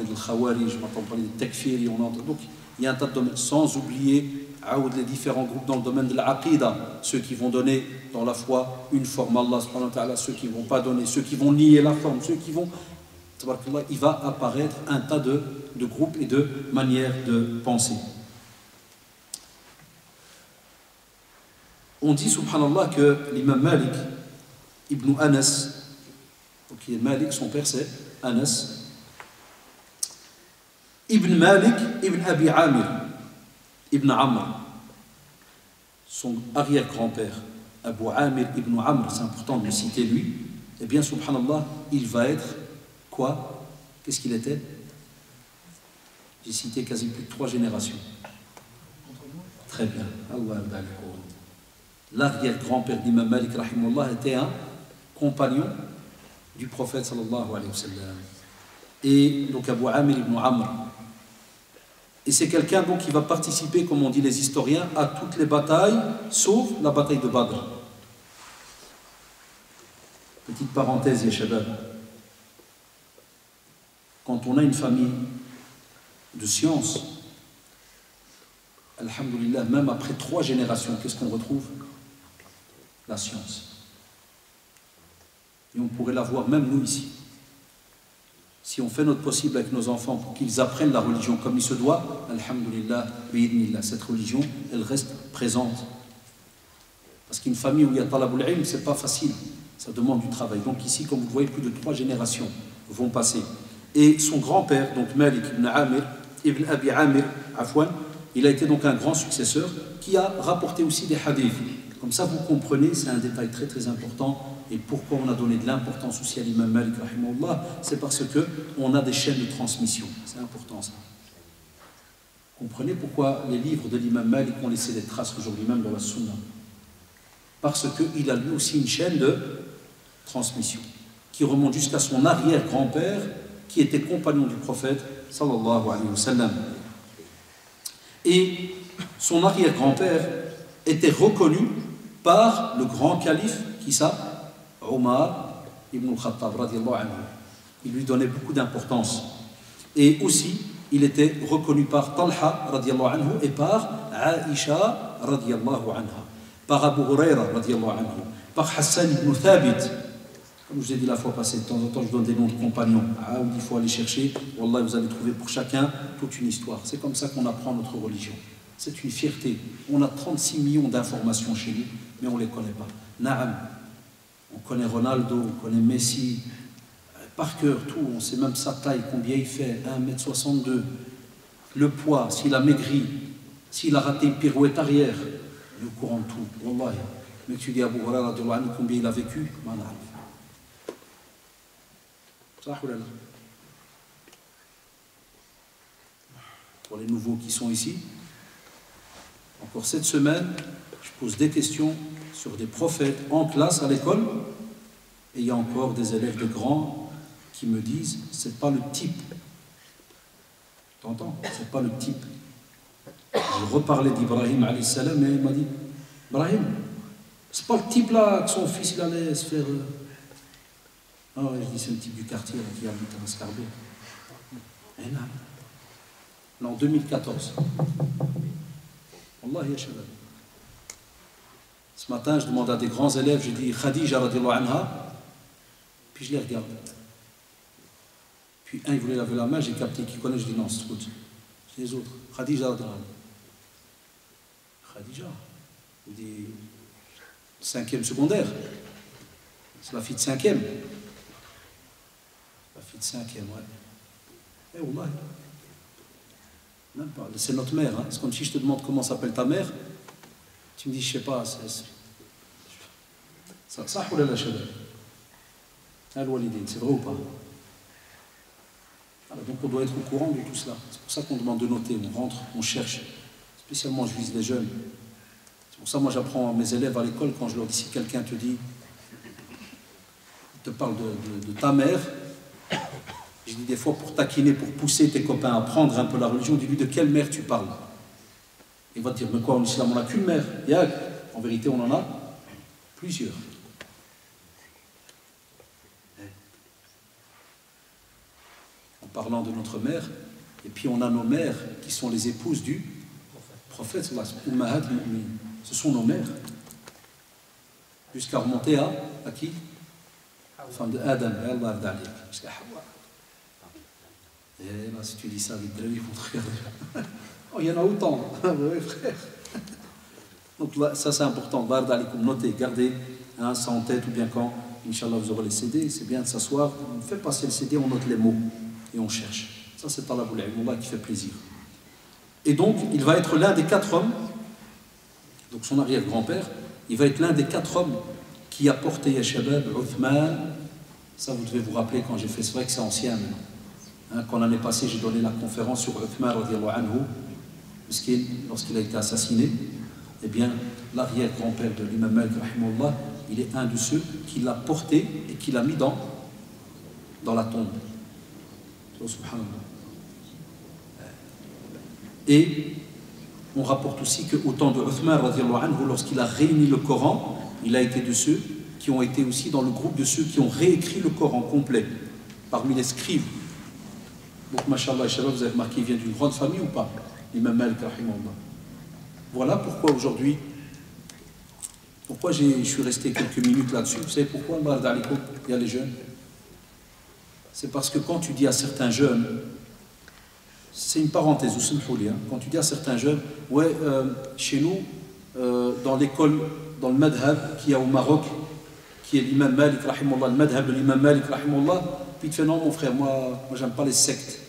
parler de Khawarij, on entend parler de Takfir, donc il y a un tas de domaines, sans oublier les différents groupes dans le domaine de l'Aqidah, ceux qui vont donner dans la foi une forme à Allah subhanahu wa ta'ala, ceux qui ne vont pas donner, ceux qui vont nier la forme, ceux qui vont... Il va apparaître un tas de groupes et de manières de penser. On dit, subhanallah, que l'imam Malik ibn Anas, qui est Malik, son père c'est Anas, Ibn Malik ibn Abi Amir ibn Amr, son arrière-grand-père, Abu Amir ibn Amr, c'est important de le citer lui, eh bien, subhanallah, il va être quoi? Qu'est-ce qu'il était? J'ai cité quasi plus de 3 générations. Très bien. L'arrière-grand-père d'Imam Malik rahimahullah était un compagnon du prophète sallallahu alayhi wa sallam. Et donc Abu Amir ibn Amr. Et c'est quelqu'un donc qui va participer, comme on dit les historiens, à toutes les batailles, sauf la bataille de Badr. Petite parenthèse, ya shabab. Quand on a une famille de science, alhamdoulilah, même après 3 générations, qu'est-ce qu'on retrouve? La science. Et on pourrait l'avoir même nous ici. Si on fait notre possible avec nos enfants pour qu'ils apprennent la religion comme il se doit, alhamdoulilah, bi'idnillah, cette religion, elle reste présente. Parce qu'une famille où il y a talabul ilm, c'est pas facile, ça demande du travail. Donc ici, comme vous le voyez, plus de 3 générations vont passer. Et son grand-père, donc Malik ibn Amir, ibn Abi Amir, Afwan, il a été donc un grand successeur qui a rapporté aussi des hadiths. Comme ça, vous comprenez, c'est un détail très très important. Et pourquoi on a donné de l'importance aussi à l'imam Malik, rahimahullah, c'est parce qu'on a des chaînes de transmission. C'est important ça. Comprenez pourquoi les livres de l'imam Malik ont laissé des traces aujourd'hui même dans la sunna. Parce qu'il a lui aussi une chaîne de transmission qui remonte jusqu'à son arrière-grand-père qui était compagnon du prophète sallallahu alayhi wa sallam. Et son arrière-grand-père était reconnu par le grand calife, qui ça? Omar ibn al-Khattab radiallahu anhu. Il lui donnait beaucoup d'importance. Et aussi, il était reconnu par Talha radiallahu anhu et par Aisha radiallahu anha, par Abu Huraira radiallahu anhu, par Hassan ibn Thabit. Comme je vous ai dit la fois passée, de temps en temps, je donne des noms de compagnons. Il faut aller chercher. Wallah, vous allez trouver pour chacun toute une histoire. C'est comme ça qu'on apprend notre religion. C'est une fierté. On a 36 millions d'informations chez nous, mais on ne les connaît pas. Naam. On connaît Ronaldo, on connaît Messi, par cœur, tout. On sait même sa taille, combien il fait, 1m62. Le poids, s'il a maigri, s'il a raté une pirouette arrière. On est au courant de tout. Wallah. Mais tu dis à Abu Huraira combien il a vécu, pour les nouveaux qui sont ici, encore cette semaine, je pose des questions sur des prophètes en classe à l'école, et il y a encore des élèves de grands qui me disent c'est pas le type. T'entends? C'est pas le type. Je reparlais d'Ibrahim alayhi salam, et il m'a dit Ibrahim, c'est pas le type là que son fils il allait se faire. Ah ouais, je dis c'est le type du quartier là, qui habite à Rascarbet. Et là, en 2014. Wallah ya shabab. Ce matin, je demande à des grands élèves, je dis Khadija radiallahu anha, puis je les regarde. Puis un, il voulait laver la main, j'ai capté qui connaît, je dis non, c'est trop. C'est les autres. Khadija radiallahu anha. Khadija, il dit 5e secondaire. C'est la fille de 5e. La fille de 5e, ouais. Eh, wallah. Même pas. C'est notre mère. Hein. C'est comme si je te demande comment s'appelle ta mère. Tu me dis, je sais pas. Ça ou la shabab? Al-Walidin, c'est vrai ou pas? Alors, donc on doit être au courant de tout cela. C'est pour ça qu'on demande de noter. On rentre, on cherche. Spécialement, je vise les jeunes. C'est pour ça, moi, j'apprends à mes élèves à l'école quand je leur dis si quelqu'un te dit, te parle de ta mère. Je dis des fois pour taquiner, pour pousser tes copains à prendre un peu la religion, dis-lui de quelle mère tu parles. Il va te dire, mais quoi, en islam, on n'a qu'une mère. En vérité, on en a plusieurs. On parlant de notre mère, et puis on a nos mères qui sont les épouses du prophète, ce sont nos mères, jusqu'à remonter à qui? Femme de Adam, jusqu'à Hawa. Et là, si tu dis ça, ils vont te regarder. Oh, il y en a autant, oui, frère. Donc là, ça c'est important, notez, gardez ça en tête, ou bien quand, Inch'Allah, vous aurez les CD, c'est bien de s'asseoir, on fait passer le CD, on note les mots, et on cherche. Ça c'est Talabul Ilm qui fait plaisir. Et donc, il va être l'un des 4 hommes, donc son arrière-grand-père, il va être l'un des 4 hommes qui a porté Yashabab, Uthman. Ça vous devez vous rappeler quand j'ai fait, c'est vrai que c'est ancien maintenant. Quand l'année passée j'ai donné la conférence sur Uthman radiallahu anhu, lorsqu'il a été assassiné, eh bien l'arrière-grand-père de l'imam Malik rahimahullah, il est un de ceux qui l'a porté et qui l'a mis dans la tombe. Et on rapporte aussi qu'au temps de Uthman radiallahu anhu, lorsqu'il a réuni le Coran, il a été de ceux qui ont été aussi dans le groupe de ceux qui ont réécrit le Coran complet, parmi les scribes. Donc, mashallah, vous avez remarqué, il vient d'une grande famille ou pas? L'imam Malik rahimahullah. Voilà pourquoi aujourd'hui, pourquoi je suis resté quelques minutes là-dessus. Vous savez pourquoi, il y a les jeunes? C'est parce que quand tu dis à certains jeunes, c'est une parenthèse, quand tu dis à certains jeunes, ouais, chez nous, dans l'école, dans le madhab qu'il y a au Maroc, qui est l'imam Malik rahimahullah, le madhab de l'imam Malik rahimahullah, puis tu fais non mon frère, moi j'aime pas les sectes.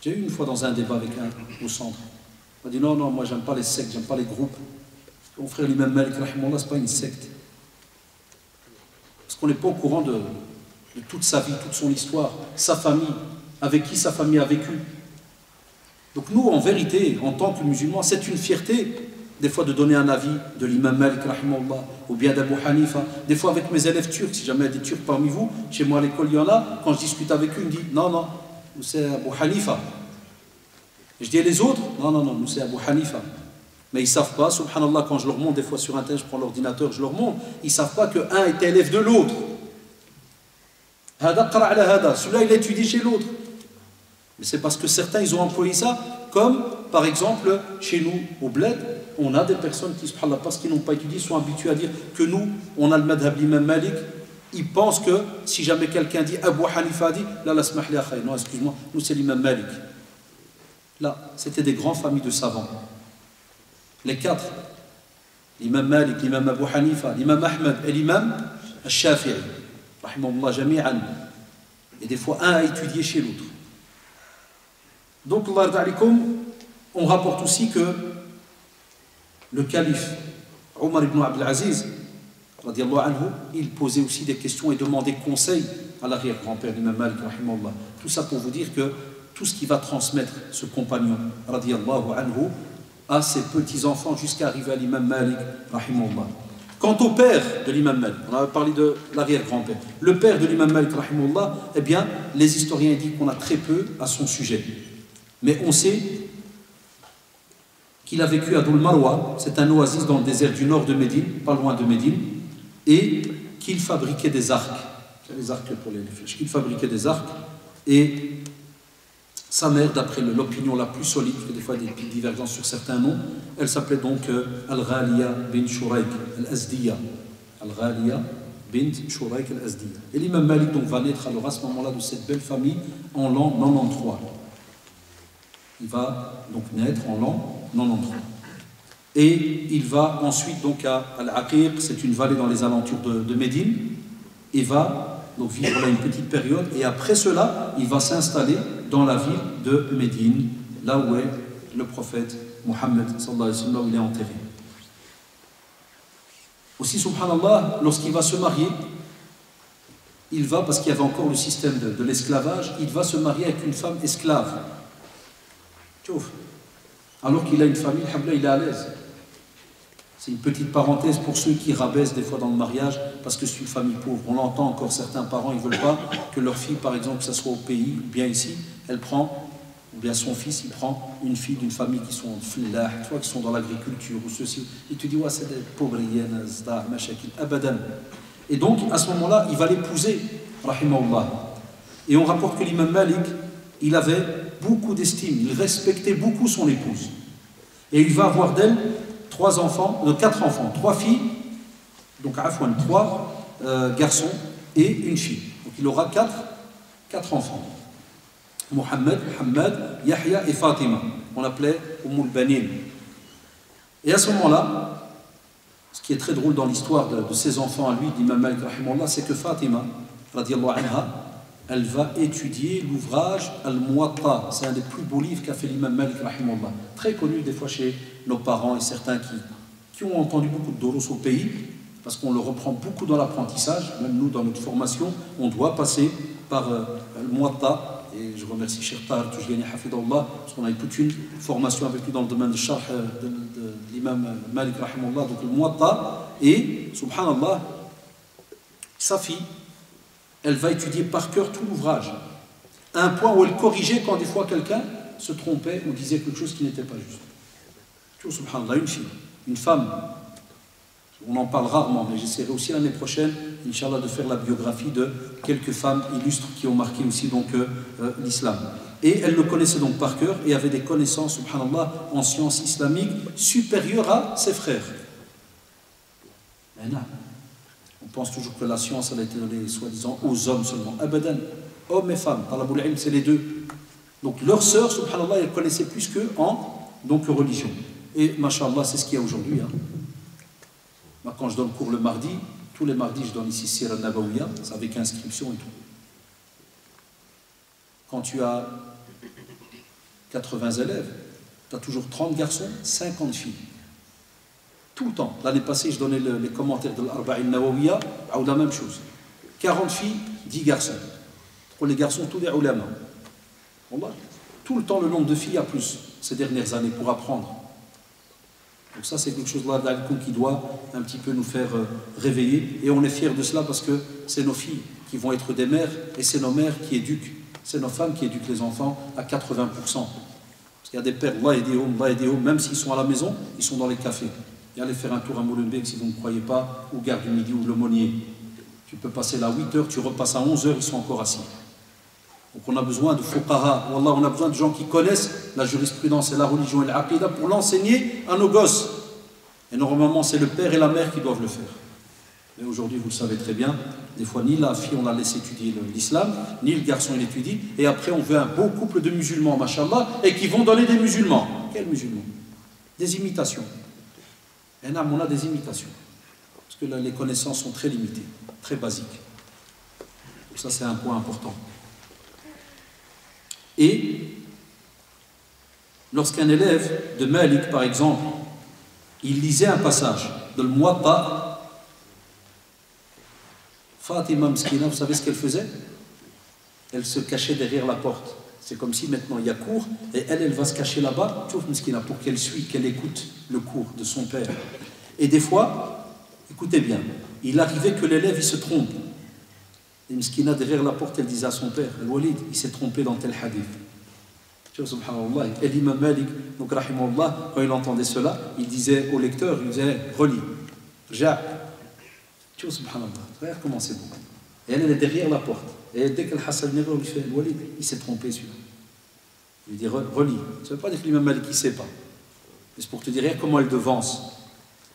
J'ai eu une fois dans un débat avec un au centre, on m'a dit non, moi j'aime pas les sectes, j'aime pas les groupes. Mon frère l'imam Malik rahimahullah, c'est pas une secte. Parce qu'on n'est pas au courant de toute sa vie, toute son histoire, sa famille, avec qui sa famille a vécu. Donc nous, en vérité, en tant que musulmans, c'est une fierté, des fois de donner un avis de l'imam Malik rahimahullah, ou bien d'Abu Hanifa. Des fois avec mes élèves turcs, si jamais il y a des turcs parmi vous, chez moi à l'école il y en a, quand je discute avec eux, ils me disent non, nous c'est Abu Hanifa. Et je dis les autres, non, nous c'est Abu Hanifa. Mais ils ne savent pas, subhanallah, quand je leur montre, des fois sur Internet, je prends l'ordinateur, je leur montre, ils ne savent pas qu'un est élève de l'autre. Celui-là il a étudié chez l'autre. Mais c'est parce que certains, ils ont employé ça, comme, par exemple, chez nous, au bled, on a des personnes qui, subhanallah, parce qu'ils n'ont pas étudié, sont habitués à dire que nous, on a le madhab l'imam Malik, ils pensent que, si jamais quelqu'un dit, Abu Hanifa dit, là, la smah li akhay, non, excuse-moi, nous c'est l'imam Malik. Là, c'était des grandes familles de savants. Les 4, l'imam Malik, l'imam Abu Hanifa, l'imam Ahmed et l'imam al-Shafi'i, rahimahullah jami'an. Et des fois, un a étudié chez l'autre. Donc, on rapporte aussi que le calife Omar ibn Abdel Aziz, il posait aussi des questions et demandait conseil à l'arrière-grand-père d'Imam Malik, rahimahullah. Tout ça pour vous dire que tout ce qui va transmettre ce compagnon, radiyallahu anhu, à ses petits-enfants jusqu'à arriver à l'imam Malik, rahimahullah. Quant au père de l'imam Malik, on a parlé de l'arrière-grand-père, le père de l'imam Malik, rahimahullah, eh bien, les historiens disent qu'on a très peu à son sujet. Mais on sait qu'il a vécu à Doul Marwa, c'est un oasis dans le désert du nord de Médine, pas loin de Médine, et qu'il fabriquait des arcs. Les arcs pour les flèches. Il fabriquait des arcs, et sa mère, d'après l'opinion la plus solide, parce que des fois il y a des divergences sur certains noms, elle s'appelait donc Al-Ghaliya bint Shuraik al-Azdiya. Al-Ghaliya bint Shuraik al-Azdiya. Et l'imam Malik donc va naître alors à ce moment-là de cette belle famille en l'an 93. Il va donc naître en l'an 93. Et il va ensuite donc à Al-Aqiq, c'est une vallée dans les alentours de Médine, et va donc vivre là une petite période, et après cela, il va s'installer dans la ville de Médine, là où est le prophète Mohammed sallallahu alayhi wa sallam, où il est enterré. Aussi, subhanallah, lorsqu'il va se marier, il va, parce qu'il y avait encore le système de l'esclavage, il va se marier avec une femme esclave. Alors qu'il a une famille, il est à l'aise. C'est une petite parenthèse pour ceux qui rabaissent des fois dans le mariage parce que c'est une famille pauvre. On l'entend encore, certains parents, ils ne veulent pas que leur fille, par exemple, que ce soit au pays ou bien ici, elle prend, ou bien son fils, il prend une fille d'une famille qui sont fillah, tu vois, qui sont dans l'agriculture ou ceci. Il te dit, ouais, c'est des pauvres, abadan. Et donc, à ce moment-là, il va l'épouser, rahimahullah. Et on rapporte que l'imam Malik, il avait beaucoup d'estime, il respectait beaucoup son épouse. Et il va avoir d'elle 4 enfants, 3 filles, donc afwan, 3 garçons et une fille. Donc il aura 4 enfants. Mohammed, Muhammad, Yahya et Fatima. On l'appelait Ummul Banin. Et à ce moment-là, ce qui est très drôle dans l'histoire de ses enfants à lui, d'Imam Malik, c'est que Fatima, radiallahu anha, elle va étudier l'ouvrage Al-Muwatta. C'est un des plus beaux livres qu'a fait l'imam Malik, rahimahullah. Très connu des fois chez nos parents et certains qui ont entendu beaucoup de doros au pays, parce qu'on le reprend beaucoup dans l'apprentissage. Même nous, dans notre formation, on doit passer par Al-Muwatta. Et je remercie Cheikh Tahar Toujgani Hafidallah, parce qu'on a eu toute une formation avec lui dans le domaine de Sharh de l'imam Malik, rahimahullah, donc Al-Muwatta. Et, subhanallah, sa fille, elle va étudier par cœur tout l'ouvrage, à un point où elle corrigeait quand des fois quelqu'un se trompait ou disait quelque chose qui n'était pas juste. Tu vois, subhanallah, une fille, une femme, on en parle rarement, mais j'essaierai aussi l'année prochaine, Inch'Allah, de faire la biographie de quelques femmes illustres qui ont marqué aussi donc l'islam. Et elle le connaissait donc par cœur et avait des connaissances, subhanallah, en sciences islamiques supérieures à ses frères. Mais non. On pense toujours que la science, elle a été donnée, soi-disant, aux hommes seulement. Abadan, hommes et femmes, talabul ilm, c'est les deux. Donc leurs sœurs, subhanallah, elles connaissaient plus qu'eux en religion. Et, mashallah, c'est ce qu'il y a aujourd'hui. Hein. Moi, quand je donne cours le mardi, tous les mardis, je donne ici Sira Nabawiya, c'est avec inscription et tout. Quand tu as 80 élèves, tu as toujours 30 garçons, 50 filles. Tout le temps. L'année passée, je donnais les commentaires de l'Arba'in Nawawiya, la même chose. 40 filles, 10 garçons. Pour les garçons, tous les ulama. Tout le temps, le nombre de filles a plus ces dernières années pour apprendre. Donc ça, c'est quelque chose là qui doit un petit peu nous faire réveiller. Et on est fiers de cela parce que c'est nos filles qui vont être des mères et c'est nos mères qui éduquent, c'est nos femmes qui éduquent les enfants à 80%. Parce qu'il y a des pères, même s'ils sont à la maison, ils sont dans les cafés. Et allez faire un tour à Molenbeek si vous ne croyez pas, ou Gare du Midi ou L'aumônier. Tu peux passer là à 8h, tu repasses à 11h, ils sont encore assis. Donc on a besoin de fuqaha, Wallah, on a besoin de gens qui connaissent la jurisprudence et la religion et l'aqida pour l'enseigner à nos gosses. Et normalement, c'est le père et la mère qui doivent le faire. Mais aujourd'hui, vous le savez très bien, des fois, ni la fille, on la laisse étudier l'islam, ni le garçon, il étudie, et après, on veut un beau couple de musulmans, mashallah, et qui vont donner des musulmans. Quels musulmans? Des imitations. Et là, on a des imitations. Parce que là, les connaissances sont très limitées, très basiques. Donc ça, c'est un point important. Et lorsqu'un élève de Malik, par exemple, il lisait un passage de l'Muwatta, Fatima Mskina, vous savez ce qu'elle faisait? Elle se cachait derrière la porte. C'est comme si maintenant il y a cours, et elle va se cacher là-bas, pour qu'elle suive, qu'elle écoute le cours de son père. Et des fois, écoutez bien, il arrivait que l'élève il se trompe. Et Mskina, derrière la porte, elle disait à son père, Al-Walid, il s'est trompé dans tel hadith. Tu vois, subhanallah. Et l'imam Malik, donc rahimahullah, quand il entendait cela, il disait au lecteur, il disait, relis, Jacques. Tu vois, subhanallah, regarde comment c'est bon. Et elle est derrière la porte. Et dès qu'Al-Hassan lui fait, Al-Walid, il s'est trompé celui-là. Il lui dit, relis. Ça ne veut pas dire que l'imam Malik, il ne sait pas. Mais c'est pour te dire, regarde comment elle devance.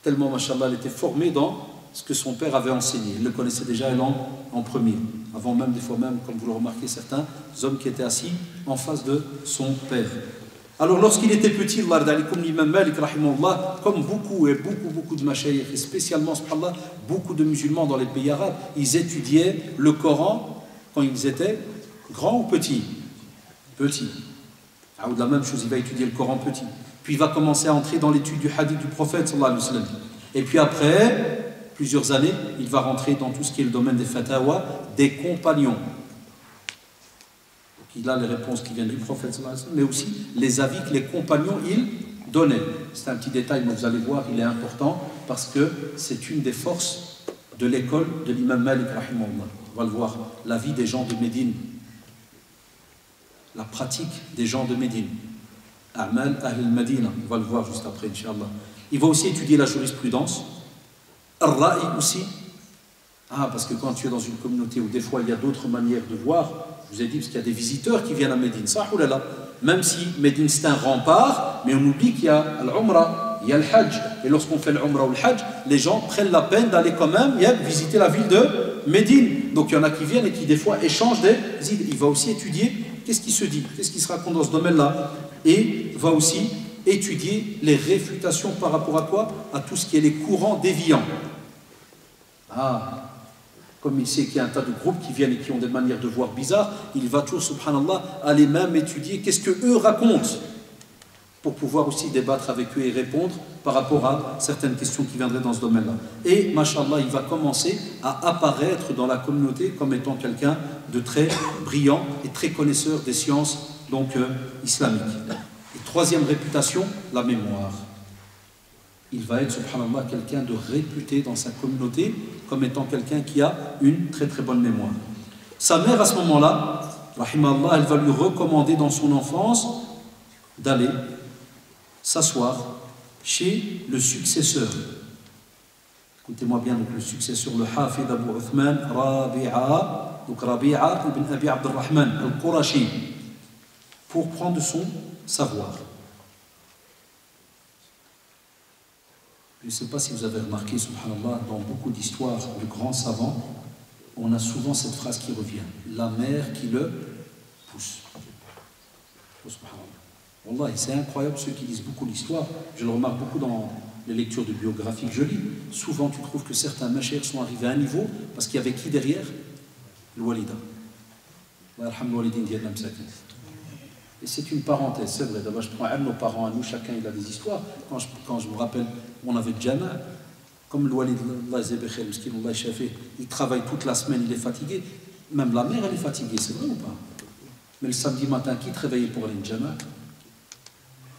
Tellement, machallah, elle était formée dans ce que son père avait enseigné. Il le connaissait déjà, elle en premier. Avant même, des fois même, comme vous le remarquez, certains hommes qui étaient assis en face de son père. Alors, lorsqu'il était petit, l'imam Malik, rahimahullah, comme beaucoup de mashayikh, et spécialement, subhanallah, beaucoup de musulmans dans les pays arabes, ils étudiaient le Coran quand ils étaient grands ou petits. Petits. Ou de la même chose, il va étudier le Coran petit. Puis il va commencer à entrer dans l'étude du hadith du prophète, sallallahu alayhi wa sallam. Et puis après plusieurs années, il va rentrer dans tout ce qui est le domaine des fatawa, des compagnons. Donc il a les réponses qui viennent du prophète, mais aussi les avis que les compagnons, ils donnaient. C'est un petit détail, mais vous allez voir, il est important, parce que c'est une des forces de l'école de l'imam Malik, rahimahullah. On va le voir, la vie des gens de Médine, la pratique des gens de Médine. A'mal Ahl al-Madina, on va le voir juste après, Inch'Allah. Il va aussi étudier la jurisprudence. Ar-Ra'i aussi. Parce que quand tu es dans une communauté où des fois il y a d'autres manières de voir, Je vous ai dit, parce qu'il y a des visiteurs qui viennent à Médine, ça ou là. Même si Médine c'est un rempart, mais on oublie qu'il y a l'Umrah, il y a le Hajj. Et lorsqu'on fait l'Umrah ou le Hajj, les gens prennent la peine d'aller quand même visiter la ville de Médine. Donc il y en a qui viennent et qui des fois échangent des idées. Il va aussi étudier qu'est-ce qui se dit, qu'est-ce qui se raconte dans ce domaine-là. Et va aussi étudier les réfutations par rapport à quoi? À tout ce qui est les courants déviants. Comme il sait qu'il y a un tas de groupes qui viennent et qui ont des manières de voir bizarres, il va toujours, subhanallah, aller même étudier qu'est-ce qu'eux racontent pour pouvoir aussi débattre avec eux et répondre par rapport à certaines questions qui viendraient dans ce domaine-là. Et, mashallah, il va commencer à apparaître dans la communauté comme étant quelqu'un de très brillant et très connaisseur des sciences islamiques. Et troisième réputation, la mémoire. Il va être, subhanallah, quelqu'un de réputé dans sa communauté comme étant quelqu'un qui a une très très bonne mémoire. Sa mère, à ce moment-là, rahimallah, elle va lui recommander dans son enfance d'aller s'asseoir chez le successeur. Écoutez-moi bien, donc le successeur, le Hafid Abu Uthman Rabi'a, donc Rabi'a ibn Abi Abdurrahman al-Qurashi, pour prendre son savoir. Je ne sais pas si vous avez remarqué, subhanallah, dans beaucoup d'histoires de grands savants, on a souvent cette phrase qui revient. La mère qui le pousse. Oh, subhanallah. Wallah, c'est incroyable ceux qui lisent beaucoup l'histoire. Je le remarque beaucoup dans les lectures de biographies que je lis. Souvent, tu trouves que certains machères sont arrivés à un niveau parce qu'il y avait qui derrière? Le walida. Et c'est une parenthèse, c'est vrai. D'abord, je prends un de nos parents à nous, chacun il a des histoires. Quand je me rappelle, on avait Jama, comme le Walid, il travaille toute la semaine, il est fatigué. Même la mère, elle est fatiguée, c'est vrai ou pas? Mais le samedi matin, qui te réveillait pour aller Jama?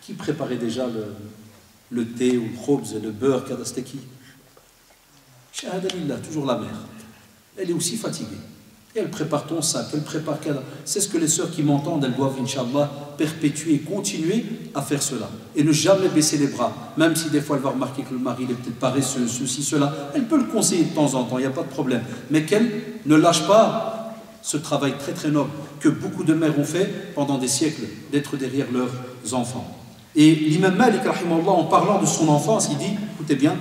Qui préparait déjà le thé ou le khobz, le beurre, c'était qui? Shahada lillah, toujours la mère. Elle est aussi fatiguée. Et elle prépare ton sac, elle prépare qu'elle. C'est ce que les sœurs qui m'entendent, elles doivent, Inch'Allah, perpétuer, continuer à faire cela. Et ne jamais baisser les bras. Même si des fois elle va remarquer que le mari est peut-être paresseux, ceci, cela. Elle peut le conseiller de temps en temps, il n'y a pas de problème. Mais qu'elle ne lâche pas ce travail très très noble que beaucoup de mères ont fait pendant des siècles, d'être derrière leurs enfants. Et l'imam Malik, rahimahullah, en parlant de son enfance, il dit, écoutez bien,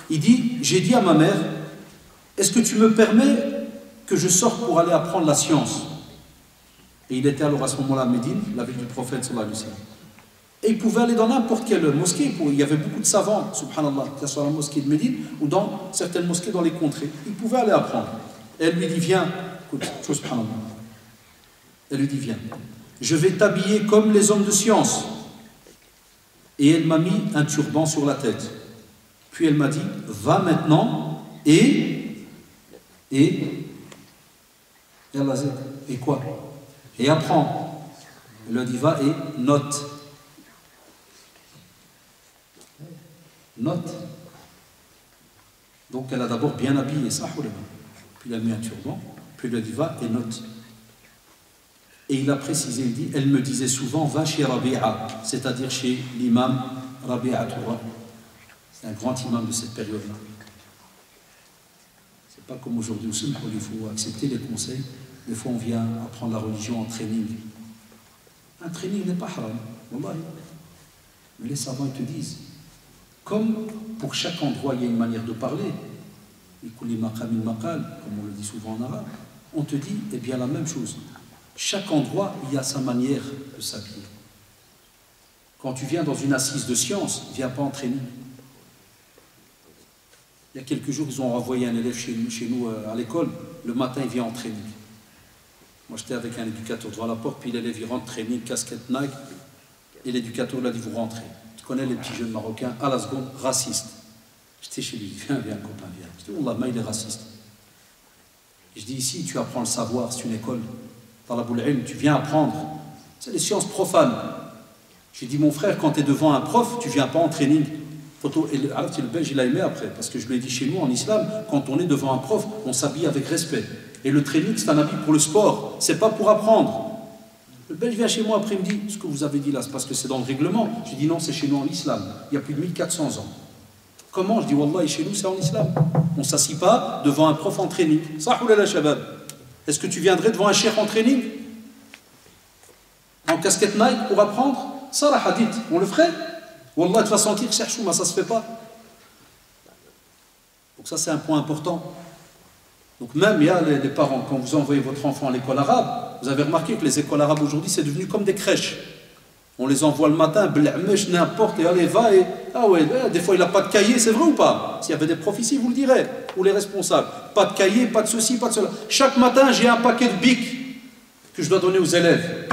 il dit, j'ai dit à ma mère, est-ce que tu me permets que je sorte pour aller apprendre la science? Et il était alors à ce moment-là à Médine, la ville du prophète sallallahu alayhi wa sallam. Et il pouvait aller dans n'importe quelle mosquée. Il y avait beaucoup de savants, subhanallah, que ce soit la mosquée de Médine ou dans certaines mosquées dans les contrées. Il pouvait aller apprendre. Et elle lui dit, viens, écoute, subhanallah. Elle lui dit, viens, je vais t'habiller comme les hommes de science. Et elle m'a mis un turban sur la tête. Puis elle m'a dit, va maintenant et quoi? Et apprends. Elle lui dit, va et note. Note. Donc elle a d'abord bien habillé ça, puis elle a mis un turban, puis elle lui dit, va et note. Et il a précisé, il dit, elle me disait souvent, va chez Rabi'a, c'est-à-dire chez l'imam Rabi'a Toura. C'est un grand imam de cette période-là. C'est pas comme aujourd'hui, il faut accepter les conseils. Des fois, on vient apprendre la religion en training. Un training n'est pas haram, wallahi. Mais les savants te disent, comme pour chaque endroit, il y a une manière de parler, comme on le dit souvent en arabe, on te dit, eh bien, la même chose. Chaque endroit, il y a sa manière de s'habiller. Quand tu viens dans une assise de science, viens pas en training. Il y a quelques jours, ils ont envoyé un élève chez nous à l'école. Le matin, il vient en training. Moi, j'étais avec un éducateur devant la porte, puis l'élève, il rentre, training, casquette Nike, et l'éducateur l'a dit, vous rentrez. Tu connais les petits jeunes marocains, à la seconde, racistes. J'étais chez lui, viens, copain, viens. Je dis, Wallah, il est raciste. Et je dis, ici, tu apprends le savoir, c'est une école. Dans la boule ilm, tu viens apprendre. C'est les sciences profanes. J'ai dit, mon frère, quand tu es devant un prof, tu viens pas en training. Et le Belge, il a aimé après, parce que je lui ai dit, chez nous, en islam, quand on est devant un prof, on s'habille avec respect. Et le training, c'est un habit pour le sport, c'est pas pour apprendre. Le Belge vient chez moi après, il me dit, ce que vous avez dit là, c'est parce que c'est dans le règlement. Je dis, non, c'est chez nous en islam. Il y a plus de 1400 ans. Comment? Je dis, wallah, chez nous, c'est en islam. On ne s'assit pas devant un prof en training. Ça ou la shabab? Est-ce que tu viendrais devant un cheikh en training? en casquette Nike pour apprendre? Ça, la hadith, on le ferait? Wallah, tu vas sentir, cherchouma, ça se fait pas. Donc ça, c'est un point important. Donc même, il y a les parents, quand vous envoyez votre enfant à l'école arabe, vous avez remarqué que les écoles arabes aujourd'hui, c'est devenu comme des crèches. On les envoie le matin, bl'amèche, n'importe, et allez, va, et... Ah ouais, des fois, il n'a pas de cahier, c'est vrai ou pas? S'il y avait des profs ici, vous le direz, ou les responsables. Pas de cahier, pas de ceci, pas de cela. Chaque matin, j'ai un paquet de bics que je dois donner aux élèves.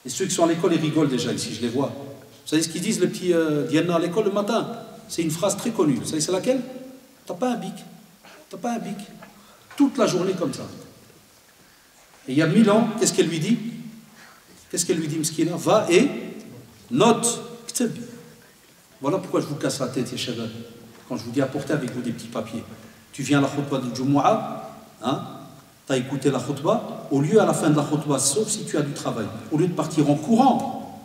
Et ceux qui sont à l'école, ils rigolent déjà ici, je les vois. Vous savez ce qu'ils disent, les petits Diana à l'école le matin? C'est une phrase très connue. Vous savez c'est laquelle? T'as pas un bic. T'as pas un bic. Toute la journée comme ça. Et il y a 1000 ans, qu'est-ce qu'elle lui dit? Qu'est-ce qu'elle lui dit, Mskina? Va et note. Voilà pourquoi je vous casse la tête, Yeshabab. Quand je vous dis apportez avec vous des petits papiers. Tu viens à la khutbah du Jumu'ah, hein? Tu as écouté la khutbah, au lieu à la fin de la khutbah, sauf si tu as du travail, au lieu de partir en courant,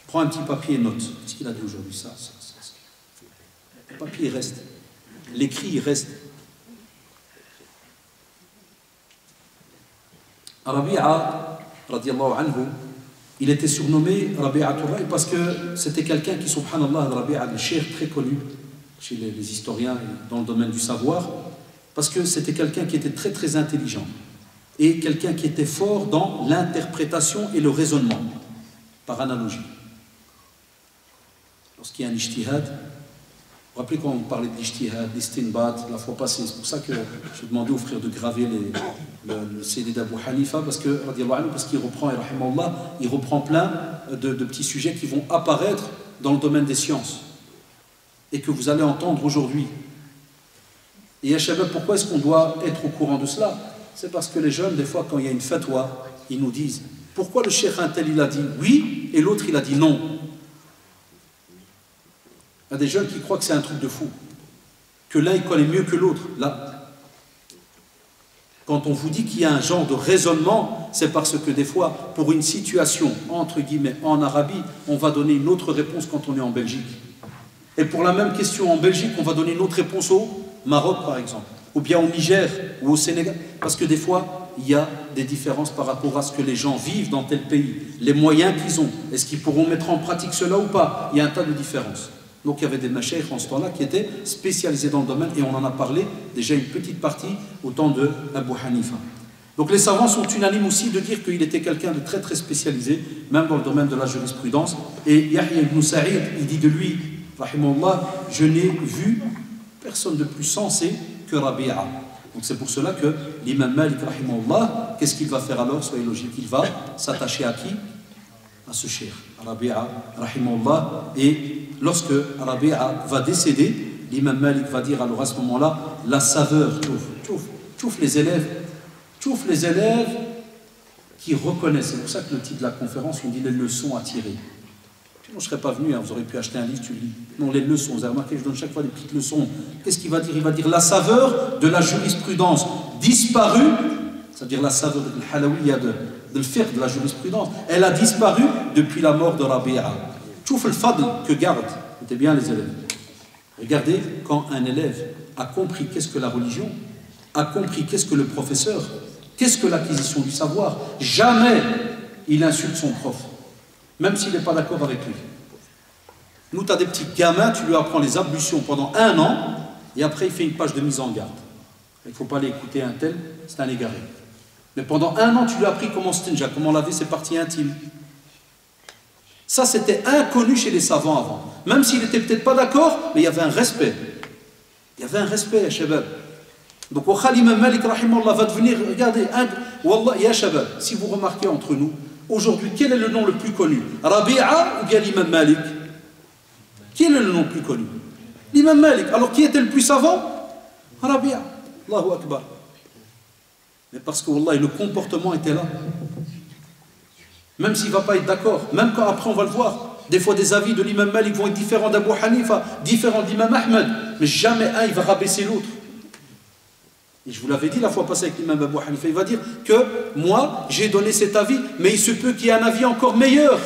prends un petit papier et note. Qu'est-ce qu'il a dit aujourd'hui? Ça. Le papier, il reste. L'écrit, il reste. Rabi'a, radiallahu anhu, il était surnommé Rabi'atul Ra'i parce que c'était quelqu'un qui, subhanallah, Rabi'a al-Cheikh, très connu chez les historiens dans le domaine du savoir, parce que c'était quelqu'un qui était très très intelligent et quelqu'un qui était fort dans l'interprétation et le raisonnement, par analogie. Lorsqu'il y a un ijtihad, vous vous rappelez quand on parlait de l'ijtihad, l'istinbat, la fois passée, c'est pour ça que j'ai demandé aux frères de graver le CD d'Abu Hanifa, parce qu'il reprend, il reprend plein de petits sujets qui vont apparaître dans le domaine des sciences et que vous allez entendre aujourd'hui. Et à Shabab, pourquoi est-ce qu'on doit être au courant de cela? C'est parce que les jeunes, des fois, quand il y a une fatwa, ils nous disent pourquoi le cheikh un tel il a dit oui et l'autre il a dit non. Il y a des jeunes qui croient que c'est un truc de fou, que l'un il connaît mieux que l'autre. Là, quand on vous dit qu'il y a un genre de raisonnement, c'est parce que des fois, pour une situation, entre guillemets, en Arabie, on va donner une autre réponse quand on est en Belgique. Et pour la même question en Belgique, on va donner une autre réponse au Maroc, par exemple, ou bien au Niger, ou au Sénégal. Parce que des fois, il y a des différences par rapport à ce que les gens vivent dans tel pays, les moyens qu'ils ont, est-ce qu'ils pourront mettre en pratique cela ou pas? Il y a un tas de différences. Donc il y avait des macheikh en ce temps-là qui étaient spécialisés dans le domaine, et on en a parlé déjà une petite partie au temps de Abu Hanifa. Donc les savants sont unanimes aussi de dire qu'il était quelqu'un de très très spécialisé, même dans le domaine de la jurisprudence. Et Yahya ibn Sa'id, il dit de lui, rahimahullah, je n'ai vu personne de plus sensé que Rabi'a. Donc c'est pour cela que l'imam Malik, rahimahullah, qu'est-ce qu'il va faire alors? Soyez logique, il va s'attacher à qui? À ce cheikh, Rabi'a, rahimahullah. Et lorsque Rabi'a va décéder, l'imam Malik va dire alors à ce moment-là, la saveur, chouf les élèves qui reconnaissent. C'est pour ça que le titre de la conférence, on dit les leçons à tirer. Sinon, je ne serais pas venu, hein, vous auriez pu acheter un livre, tu lis. Non, les leçons, vous avez remarqué, je donne chaque fois des petites leçons. Qu'est-ce qu'il va dire? Il va dire la saveur de la jurisprudence disparue, c'est-à-dire la saveur de l'halawiya, de le fiqh, de la jurisprudence, elle a disparu depuis la mort de Rabi'a. Chouf le fadl que gardent, écoutez bien les élèves. Regardez, quand un élève a compris qu'est-ce que la religion, a compris qu'est-ce que le professeur, qu'est-ce que l'acquisition du savoir, jamais il insulte son prof. Même s'il n'est pas d'accord avec lui. Nous, tu as des petits gamins, tu lui apprends les ablutions pendant 1 an, et après, il fait une page de mise en garde. Il ne faut pas aller écouter un tel, c'est un égaré. Mais pendant 1 an, tu lui as appris comment stinja, comment laver ses parties intimes. Ça, c'était inconnu chez les savants avant. Même s'il n'était peut-être pas d'accord, mais il y avait un respect. Il y avait un respect, ya shabab. Donc, au Imam Malik, rahimahullah, va devenir, regardez, wallah, ya shabab, si vous remarquez entre nous, aujourd'hui, quel est le nom le plus connu? Rabi'a ou bien l'imam Malik? Quel est le nom le plus connu? L'imam Malik. Alors qui était le plus savant? Rabi'a. Allahu Akbar. Mais parce que wallah, le comportement était là. Même s'il ne va pas être d'accord, même quand après on va le voir, des fois des avis de l'imam Malik vont être différents d'Abu Hanifa, différents d'imam Ahmed, mais jamais un il va rabaisser l'autre. Et je vous l'avais dit la fois passée avec l'imam Abu Hanifa, il va dire que moi, j'ai donné cet avis, mais il se peut qu'il y ait un avis encore meilleur.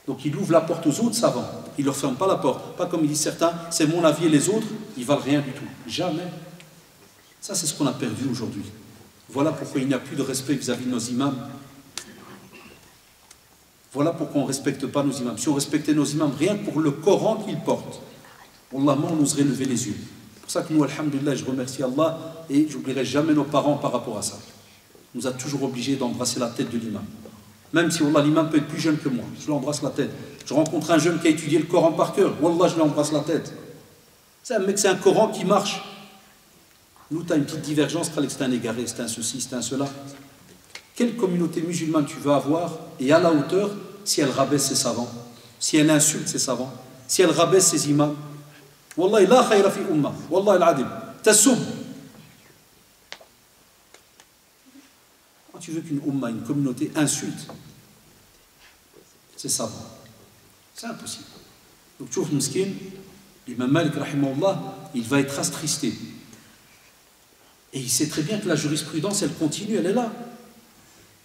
Donc il ouvre la porte aux autres savants. Il ne leur ferme pas la porte. Pas comme il dit certains, c'est mon avis et les autres, ils ne valent rien du tout. Jamais. Ça, c'est ce qu'on a perdu aujourd'hui. Voilà pourquoi il n'y a plus de respect vis-à-vis de nos imams. Voilà pourquoi on ne respecte pas nos imams. Si on respectait nos imams rien que pour le Coran qu'ils portent, Wallah, on oserait lever les yeux. C'est pour ça que nous, alhamdulillah, je remercie Allah et j'oublierai jamais nos parents par rapport à ça. On nous a toujours obligés d'embrasser la tête de l'imam. Même si Wallah, l'imam peut être plus jeune que moi, je lui embrasse la tête. Je rencontre un jeune qui a étudié le Coran par cœur, Wallah, je lui embrasse la tête. C'est un mec, c'est un Coran qui marche. Nous, tu as une petite divergence, c'est un égaré, c'est un ceci, c'est un cela. Quelle communauté musulmane tu veux avoir et à la hauteur si elle rabaisse ses savants, si elle insulte ses savants, si elle rabaisse ses imams? Wallahi la khayra fi umma, wallahi al-adim, tasub. Quand tu veux qu'une umma, une communauté insulte ses savants, c'est impossible. Donc tu vois, Miskin, l'imam Malik, rahimahullah, il va être attristé. Et il sait très bien que la jurisprudence, elle continue, elle est là.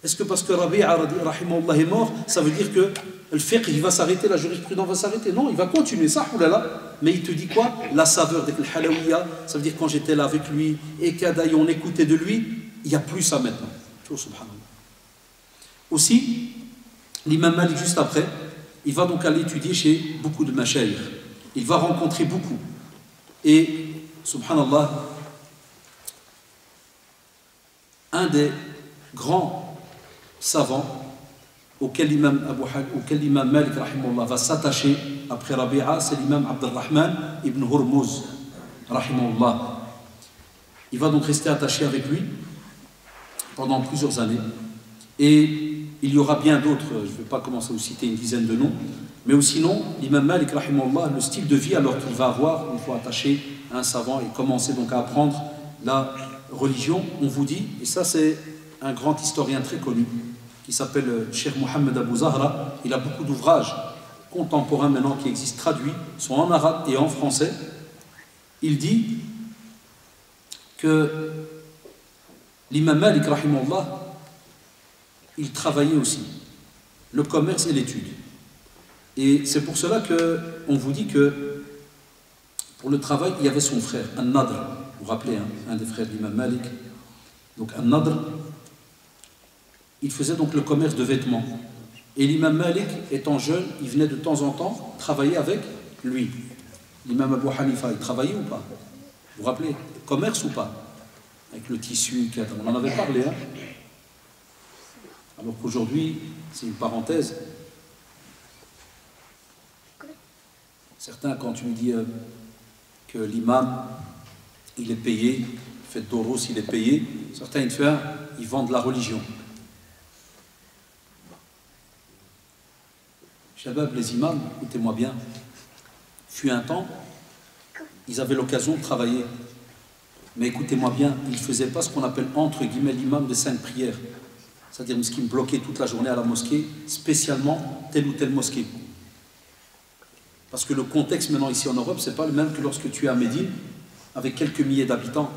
Est-ce que parce que Rabi'a rahimahullah est mort, ça veut dire que le fiqh il va s'arrêter, la jurisprudence va s'arrêter? Non, il va continuer, ça, oulala. Mais il te dit quoi? La saveur de l'halawiya, ça veut dire quand j'étais là avec lui, et qu'adaï, on écoutait de lui, il n'y a plus ça maintenant. Tu vois, subhanallah. Aussi, l'imam Malik, juste après, il va donc aller étudier chez beaucoup de mashayikh. Il va rencontrer beaucoup. Et, subhanallah, un des grands savants auquel l'imam Malik rahimahullah va s'attacher après Rabi'a, c'est l'imam Abdurrahman ibn Hurmuz rahimahullah. Il va donc rester attaché avec lui pendant plusieurs années et il y aura bien d'autres, je ne vais pas commencer à vous citer une dizaine de noms, mais sinon l'imam Malik rahimahullah, le style de vie alors qu'il va avoir une fois attaché à un savant et commencer donc à apprendre la religion, on vous dit, et ça c'est un grand historien très connu qui s'appelle Cheikh Mohammed Abou Zahra. Il a beaucoup d'ouvrages contemporains maintenant qui existent traduits, sont en arabe et en français. Il dit que l'imam Malik rahimahullah, il travaillait aussi le commerce et l'étude. Et c'est pour cela qu'on vous dit que pour le travail, il y avait son frère, An-Nadr. Vous vous rappelez, hein, un des frères de l'imam Malik. Donc An-Nadr, il faisait donc le commerce de vêtements. Et l'imam Malik, étant jeune, il venait de temps en temps travailler avec lui. L'imam Abu Hanifa, il travaillait ou pas? Vous vous rappelez? Commerce ou pas? Avec le tissu, on en avait parlé. Hein? Alors qu'aujourd'hui, c'est une parenthèse. Certains, quand tu me dis que l'imam, il est payé, fait d'oros, il est payé, certains, ils vendent la religion. Shabab, les imams, écoutez-moi bien, fut un temps, ils avaient l'occasion de travailler. Mais écoutez-moi bien, ils ne faisaient pas ce qu'on appelle entre guillemets l'imam de 5 prières. C'est-à-dire ce qui me bloquait toute la journée à la mosquée, spécialement telle ou telle mosquée. Parce que le contexte maintenant ici en Europe, ce n'est pas le même que lorsque tu es à Médine, avec quelques milliers d'habitants.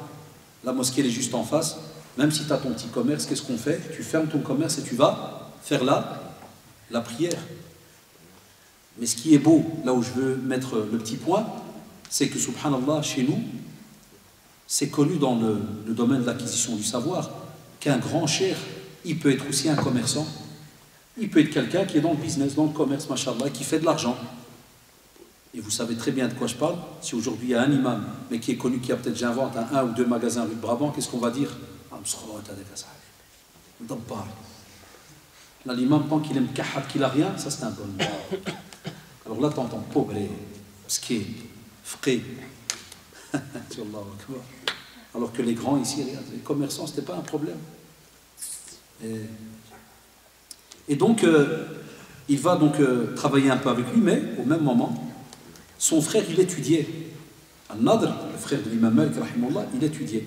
La mosquée elle est juste en face. Même si tu as ton petit commerce, qu'est-ce qu'on fait? Tu fermes ton commerce et tu vas faire la prière. Mais ce qui est beau, là où je veux mettre le petit point, c'est que, subhanallah, chez nous, c'est connu dans le domaine de l'acquisition du savoir, qu'un grand cheikh, il peut être aussi un commerçant, il peut être quelqu'un qui est dans le business, dans le commerce, machallah, qui fait de l'argent. Et vous savez très bien de quoi je parle. Si aujourd'hui il y a un imam, mais qui est connu, qui a peut-être, j'invente, un ou deux magasins rue de Brabant, qu'est-ce qu'on va dire? Là, l'imam, tant qu'il aime kahat, qu'il n'a rien, ça c'est un bon imam. Alors là, tu entends pauvre, ski, fqi. Alors que les grands ici, les commerçants, ce n'était pas un problème. Et donc, il va donc travailler un peu avec lui, mais au même moment, son frère, il étudiait. Al-Nadr, le frère de l'imam Malik, il étudiait.